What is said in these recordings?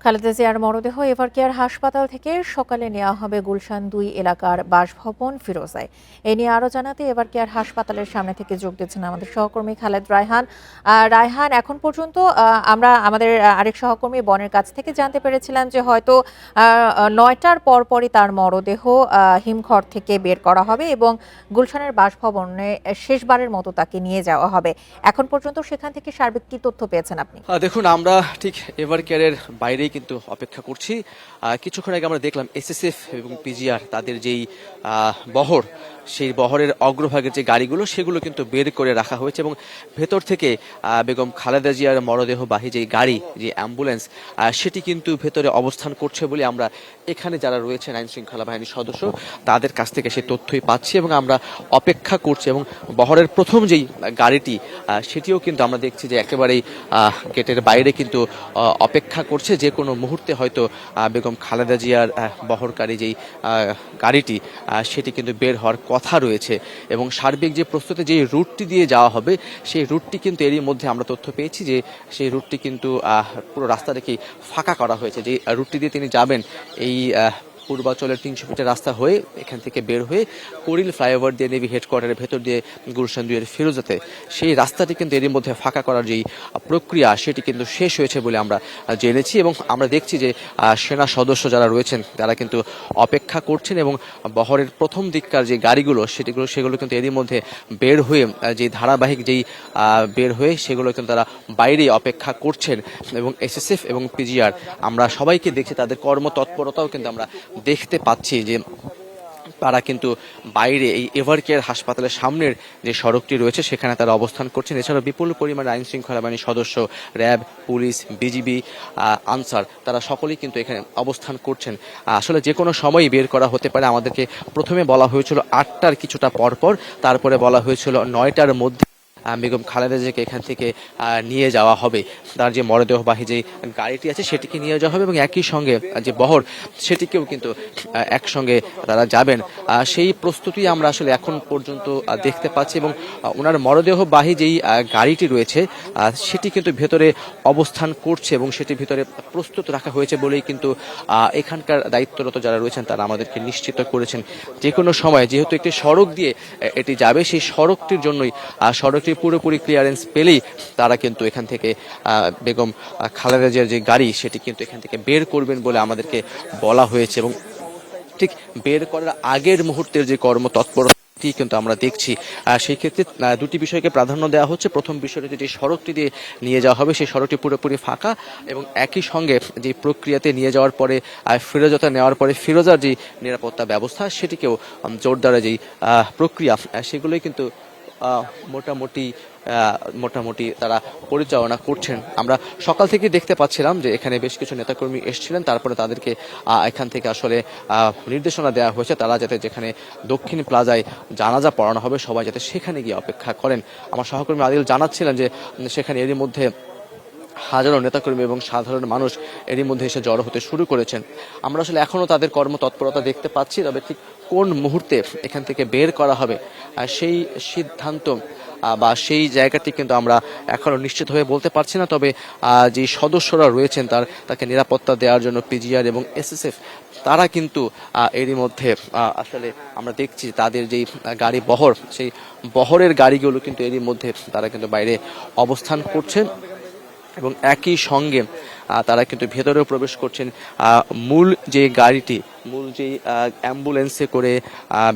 খালেদা জিয়ার মরদেহ এভারকেয়ার হাসপাতাল থেকে সকালে নেওয়া হবে গুলশান ২ এলাকার বাসভবন ফিরোজায়। এ নিয়ে আরও জানাতে এভারকেয়ার হাসপাতালের সামনে থেকে যোগ দিচ্ছেন আমাদের সহকর্মী খালেদ রায়হান। রায়হান, এখন পর্যন্ত আমরা আমাদের আরেক সহকর্মী বনের কাছ থেকে জানতে পেরেছিলাম যে হয়তো ৯টার পরপরই তার মরদেহ হিমঘর থেকে বের করা হবে এবং গুলশানের বাসভবনে শেষবারের মতো তাকে নিয়ে যাওয়া হবে। এখন পর্যন্ত সেখান থেকে সার্বিক কি তথ্য পেয়েছেন আপনি? দেখুন, আমরা ঠিক এভার কেয়ারের বাইরেই কিন্তু অপেক্ষা করছি। কিছুক্ষণ আগে আমরা দেখলাম এসএসএফ এবং পিজিআর তাদের যেই বহর, সেই বহরের অগ্রভাগের যে গাড়িগুলো সেগুলো কিন্তু বের করে রাখা হয়েছে এবং ভেতর থেকে বেগম খালেদা জিয়ার মরদেহবাহী যে গাড়ি, যে অ্যাম্বুলেন্স, সেটি কিন্তু ভেতরে অবস্থান করছে বলে আমরা এখানে যারা রয়েছেন আইন শৃঙ্খলা বাহিনীর সদস্য তাদের কাছ থেকে সেই তথ্যই পাচ্ছি এবং আমরা অপেক্ষা করছি। এবং বহরের প্রথম যেই গাড়িটি সেটিও কিন্তু আমরা দেখছি যে একেবারেই গেটের বাইরে কিন্তু অপেক্ষা করছে। যে কোনো মুহূর্তে হয়তো বেগম খালেদা জিয়ার বহরকারী যেই গাড়িটি সেটি কিন্তু বের হওয়ার কথা রয়েছে এবং সার্বিক যে প্রস্তুতি, যে রুটটি দিয়ে যাওয়া হবে সেই রুটটি কিন্তু এরই মধ্যে আমরা তথ্য পেয়েছি যে সেই রুটটি কিন্তু পুরো রাস্তাটাকেই ফাঁকা করা হয়েছে। যে রুটটি দিয়ে তিনি যাবেন এই পূর্বাচলের ৩০০ ফিটের রাস্তা হয়ে এখান থেকে বের হয়ে করিল ফ্লাইওভার দিয়ে নেভি হেডকোয়ার্টারের ভেতর দিয়ে গুলশান ২ এর ফিরোজাতে সেই রাস্তাটি কিন্তু এরই মধ্যে ফাঁকা করার যেই প্রক্রিয়া সেটি কিন্তু শেষ হয়েছে বলে আমরা জেনেছি এবং আমরা দেখছি যে সেনা সদস্য যারা রয়েছেন তারা কিন্তু অপেক্ষা করছেন এবং বহরের প্রথম দিককার যে গাড়িগুলো সেগুলো কিন্তু এরই মধ্যে বের হয়ে যে ধারাবাহিক যেই বের হয়ে সেগুলো কিন্তু তারা বাইরেই অপেক্ষা করছেন এবং এসএসএফ এবং পিজিআর আমরা সবাইকে দেখছি, তাদের কর্মতৎপরতাও কিন্তু আমরা দেখতে পাচ্ছি যে তারা কিন্তু বাইরে এই এভারকেয়ার হাসপাতালের সামনের যে সড়কটি রয়েছে সেখানে তারা অবস্থান করছেন। এছাড়া বিপুল পরিমাণে আইন শৃঙ্খলা বাহিনীর সদস্য, র্যাব, পুলিশ, বিজিবি, আনসার তারা সকলেই কিন্তু এখানে অবস্থান করছেন। আসলে যে কোনো সময়ই বের করা হতে পারে। আমাদেরকে প্রথমে বলা হয়েছিল ৮টার কিছুটা পরপর, তারপরে বলা হয়েছিল ৯টার মধ্যে বেগম খালেদা জিয়াকে এখান থেকে নিয়ে যাওয়া হবে। তার যে মরদেহবাহী যে গাড়িটি আছে সেটিকে নিয়ে যাওয়া হবে এবং একই সঙ্গে যে বহর সেটিকেও কিন্তু একসঙ্গে তারা যাবেন। সেই প্রস্তুতি আমরা আসলে এখন পর্যন্ত দেখতে পাচ্ছি এবং ওনার মরদেহবাহী যেই গাড়িটি রয়েছে সেটি কিন্তু ভেতরে অবস্থান করছে এবং সেটি ভিতরে প্রস্তুত রাখা হয়েছে বলেই কিন্তু এখানকার দায়িত্বরত যারা রয়েছেন তারা আমাদেরকে নিশ্চিত করেছেন যে কোনো সময়, যেহেতু একটি সড়ক দিয়ে এটি যাবে, সেই সড়কটির জন্যই সড়কটি পুরোপুরি ক্লিয়ারেন্স পেলেই তারা কিন্তু এখান থেকে বেগম খালেদা জিয়ার যে গাড়ি সেটি কিন্তু এখান থেকে বের করবেন বলে আমাদেরকে বলা হয়েছে এবং ঠিক বের করার আগের মুহূর্তের যে কর্মতৎপরতা কিন্তু আমরা দেখছি। সেই ক্ষেত্রে দুটি বিষয়কে প্রাধান্য দেওয়া হচ্ছে। প্রথম বিষয়টি যে সড়কটি দিয়ে নিয়ে যাওয়া হবে সেই সড়কটি পুরোপুরি ফাঁকা এবং একই সঙ্গে যে প্রক্রিয়াতে নিয়ে যাওয়ার পরে ফিরোজাতে নেওয়ার পরে ফিরোজার যে নিরাপত্তা ব্যবস্থা সেটিকেও জোরদারে যেই প্রক্রিয়া সেগুলোই কিন্তু মোটামুটি তারা পরিচালনা করছেন। আমরা সকাল থেকে দেখতে পাচ্ছিলাম যে এখানে বেশ কিছু নেতাকর্মী এসেছিলেন, তারপরে তাদেরকে এখান থেকে আসলে নির্দেশনা দেওয়া হয়েছে তারা যাতে যেখানে দক্ষিণ প্লাজায় জানাজা পড়ানো হবে সবাই যাতে সেখানে গিয়ে অপেক্ষা করেন। আমার সহকর্মী আদিল জানাচ্ছিলেন যে সেখানে এরই মধ্যে হাজারো নেতাকর্মী এবং সাধারণ মানুষ এরই মধ্যে এসে জড়ো হতে শুরু করেছেন। আমরা আসলে এখনো তাদের কর্মতৎপরতা দেখতে পাচ্ছি, তবে ঠিক কোন মুহূর্তে এখান থেকে বের করা হবে সেই সিদ্ধান্ত বা সেই জায়গাটি কিন্তু আমরা এখনো নিশ্চিত হয়ে বলতে পারছি না। তবে যে সদস্যরা রয়েছেন তাকে নিরাপত্তা দেওয়ার জন্য পিজিআর এবং এসএসএফ তারা কিন্তু এরই মধ্যে আসলে আমরা দেখছি তাদের যেই গাড়ি বহর, সেই বহরের গাড়িগুলো কিন্তু এরই মধ্যে তারা কিন্তু বাইরে অবস্থান করছেন এবং একই সঙ্গে তারা কিন্তু ভেতরেও প্রবেশ করছেন। মূল যে গাড়িটি, মূল যেই অ্যাম্বুলেন্সে করে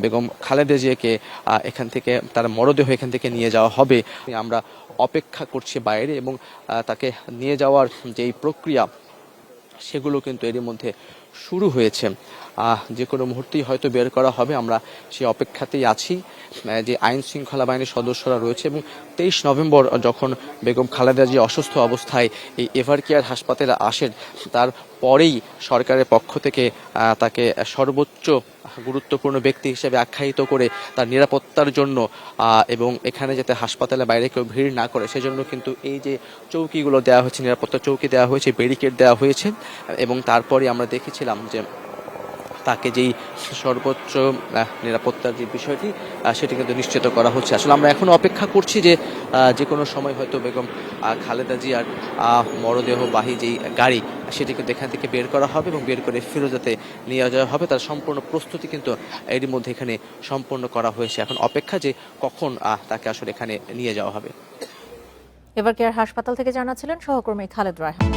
বেগম খালেদা জিয়াকে এখান থেকে তার মরদেহ এখান থেকে নিয়ে যাওয়া হবে, আমরা অপেক্ষা করছি বাইরে এবং তাকে নিয়ে যাওয়ার যেই প্রক্রিয়া সেগুলো কিন্তু এরই মধ্যে শুরু হয়েছে। যে কোনো মুহূর্তেই হয়তো বের করা হবে, আমরা সেই অপেক্ষাতেই আছি। যে আইন শৃঙ্খলা বাহিনীর সদস্যরা রয়েছে এবং 23 নভেম্বর যখন বেগম খালেদা জিয়া অসুস্থ অবস্থায় এই এভারকেয়ার হাসপাতালে আসেন, তারপরেই সরকারের পক্ষ থেকে তাকে সর্বোচ্চ গুরুত্বপূর্ণ ব্যক্তি হিসেবে আখ্যায়িত করে তার নিরাপত্তার জন্য এবং এখানে যাতে হাসপাতালের বাইরে কেউ ভিড় না করে সেজন্য কিন্তু এই যে চৌকিগুলো দেওয়া হয়েছে, নিরাপত্তা চৌকি দেওয়া হয়েছে, ব্যারিকেড দেওয়া হয়েছে এবং তারপরে আমরা দেখেছিলাম যে তাকে যেই সর্বোচ্চ নিরাপত্তার যে বিষয়টি সেটি কিন্তু নিশ্চিত করা হচ্ছে। আসলে আমরা এখনো অপেক্ষা করছি যে কোনো সময় হয়তো বেগম খালেদা জিয়ার মরদেহবাহী যেই গাড়ি সেটি কিন্তু এখান থেকে বের করা হবে এবং বের করে ফিরোজাতে নিয়ে যাওয়া হবে। তার সম্পূর্ণ প্রস্তুতি কিন্তু এরই মধ্যে এখানে সম্পন্ন করা হয়েছে। এখন অপেক্ষা যে কখন তাকে আসলে এখানে নিয়ে যাওয়া হবে। এভারকেয়ার হাসপাতাল থেকে জানাচ্ছিলেন সহকর্মী খালেদ রায়হান।